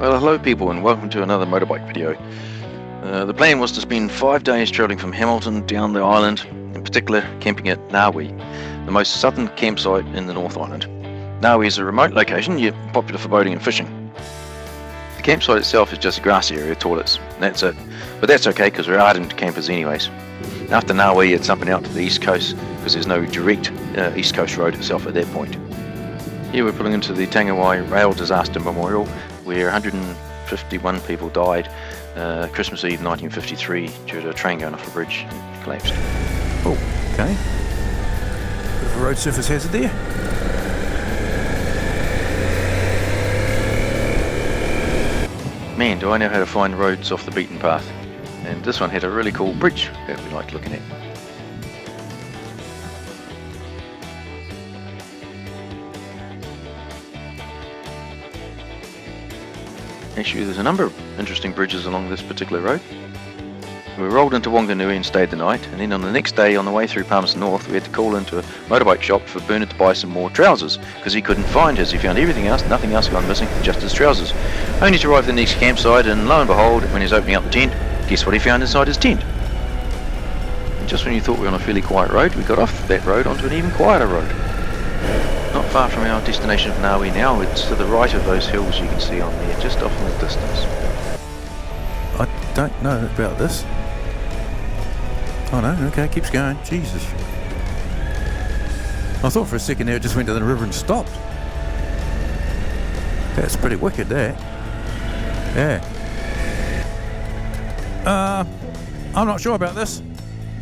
Well, hello people and welcome to another motorbike video. The plan was to spend 5 days travelling from Hamilton down the island, in particular camping at Nawi, the most southern campsite in the North Island. Nawi is a remote location, yet popular for boating and fishing. The campsite itself is just a grassy area, toilets, and that's it. But that's okay because we're ardent campers anyways. After Nawi it's up and out to the east coast because there's no direct east coast road itself at that point. Here we're pulling into the Tangawai Rail Disaster Memorial, where 151 people died Christmas Eve 1953 due to a train going off a bridge and collapsed. Oh, okay. Bit of a road surface hazard there. Man, do I know how to find roads off the beaten path. And this one had a really cool bridge that we liked looking at. Actually, there's a number of interesting bridges along this particular road. We rolled into Wanganui and stayed the night, and then on the next day on the way through Palmerston North we had to call into a motorbike shop for Bernard to buy some more trousers, because he couldn't find his. He found everything else, nothing else gone missing, just his trousers. Only to arrive at the next campsite, and lo and behold, when he was opening up the tent, guess what he found inside his tent? And just when you thought we were on a fairly quiet road, we got off that road onto an even quieter road. Not far from our destination of Nawi now, it's to the right of those hills you can see on there, just off in the distance. I don't know about this. Oh no, okay, keeps going. Jesus. I thought for a second there it just went to the river and stopped. That's pretty wicked, that. Yeah. I'm not sure about this.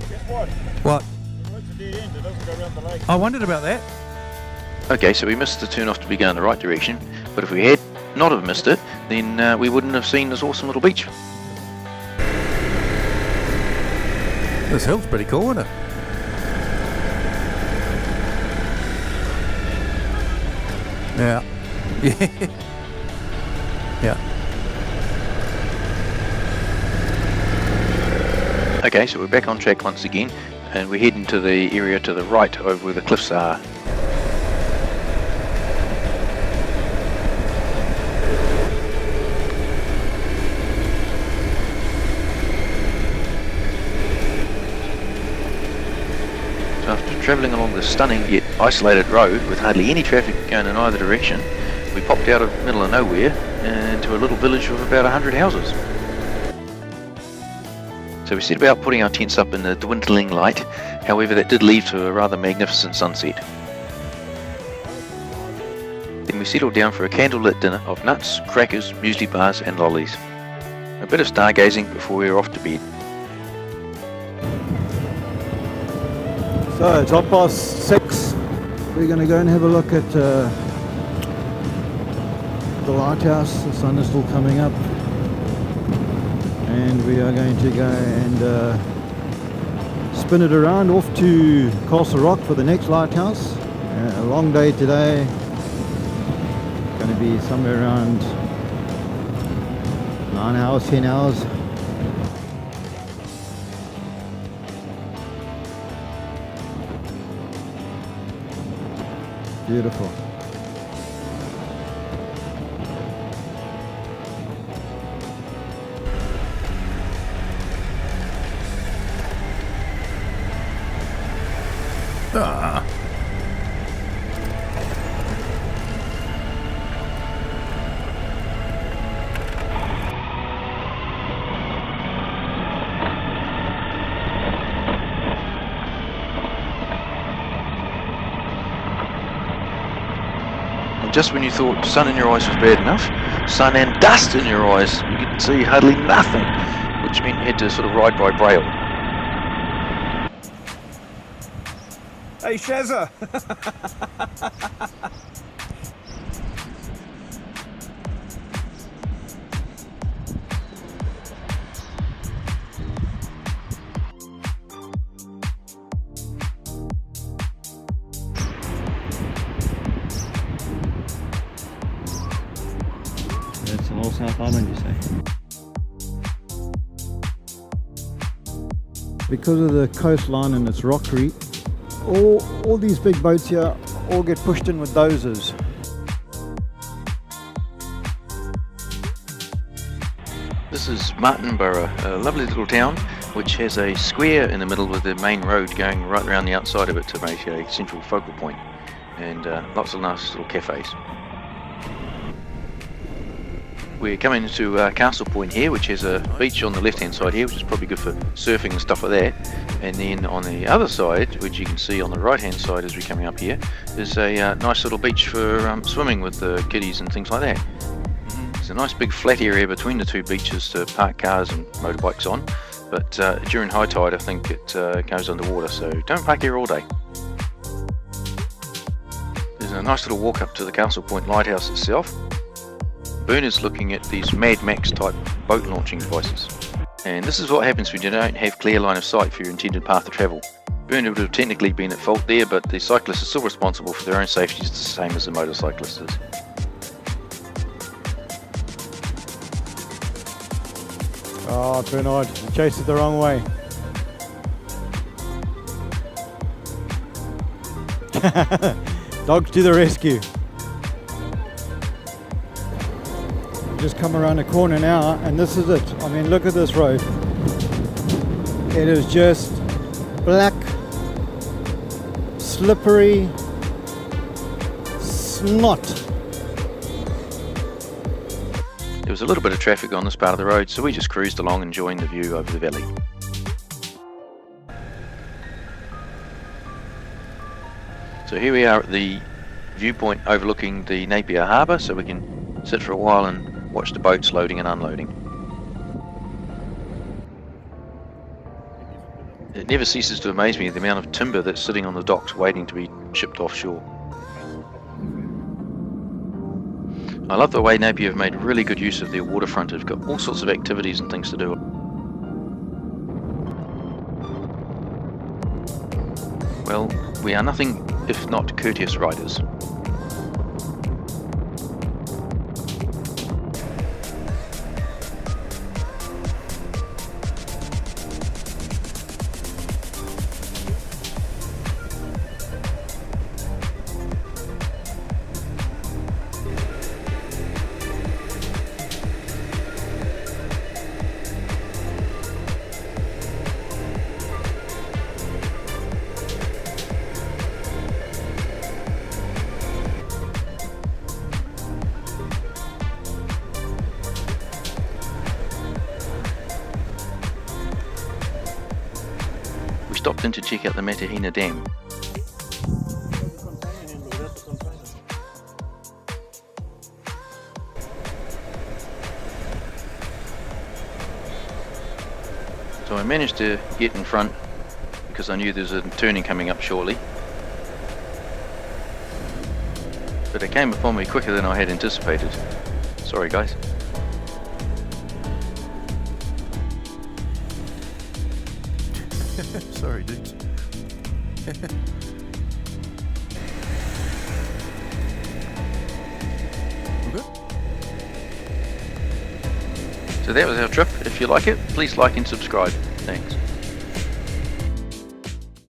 Guess what? What? The road's a dead end, it doesn't go around the lake. I wondered about that. Okay, so we missed the turn off to be going the right direction, but if we had not have missed it, then we wouldn't have seen this awesome little beach. This hill's pretty cool, isn't it? Yeah. Yeah. Okay, so we're back on track once again, and we're heading to the area to the right over where the cliffs are. After travelling along this stunning yet isolated road with hardly any traffic going in either direction, we popped out of the middle of nowhere into a little village of about 100 houses. So we set about putting our tents up in the dwindling light, however that did lead to a rather magnificent sunset. Then we settled down for a candlelit dinner of nuts, crackers, muesli bars and lollies. A bit of stargazing before we were off to bed. So it's 6:30. We're going to go and have a look at the lighthouse. The sun is still coming up, and we are going to go and spin it around off to Castle Rock for the next lighthouse. A long day today. Going to be somewhere around 9 hours, 10 hours. Beautiful. Ah. Just when you thought sun in your eyes was bad enough, sun and dust in your eyes, you could see hardly nothing, which meant you had to sort of ride by braille. Hey Shazza! That's the whole South Island, you say? Because of the coastline and its rockery, all these big boats here all get pushed in with dozers. This is Martinborough, a lovely little town which has a square in the middle with the main road going right around the outside of it to make a central focal point, and lots of nice little cafes. We're coming to Castle Point here, which has a beach on the left hand side here, which is probably good for surfing and stuff like that. And then on the other side, which you can see on the right hand side as we're coming up here, is a nice little beach for swimming with the kiddies and things like that. There's a nice big flat area between the two beaches to park cars and motorbikes on, but during high tide I think it goes underwater, so don't park here all day. There's a nice little walk up to the Castle Point lighthouse itself. Bernard's looking at these Mad Max type boat launching devices. And this is what happens when you don't have clear line of sight for your intended path of travel. Bernard would have technically been at fault there, but the cyclists are still responsible for their own safety just the same as the motorcyclist is. Oh, Bernard, you chased it the wrong way. Dogs to the rescue. Just come around the corner now, and this is it. I mean, look at this road. It is just black, slippery snot. There was a little bit of traffic on this part of the road, so we just cruised along enjoying the view over the valley. So here we are at the viewpoint overlooking the Napier Harbour, so we can sit for a while and watch the boats loading and unloading. It never ceases to amaze me the amount of timber that's sitting on the docks waiting to be shipped offshore. I love the way Napier have made really good use of their waterfront. They've got all sorts of activities and things to do. Well, we are nothing if not courteous riders. We stopped in to check out the Matahina Dam. So I managed to get in front because I knew there's a turning coming up shortly. But it came upon me quicker than I had anticipated. Sorry guys. Sorry, dudes. Good? So that was our trip. If you like it, please like and subscribe. Thanks.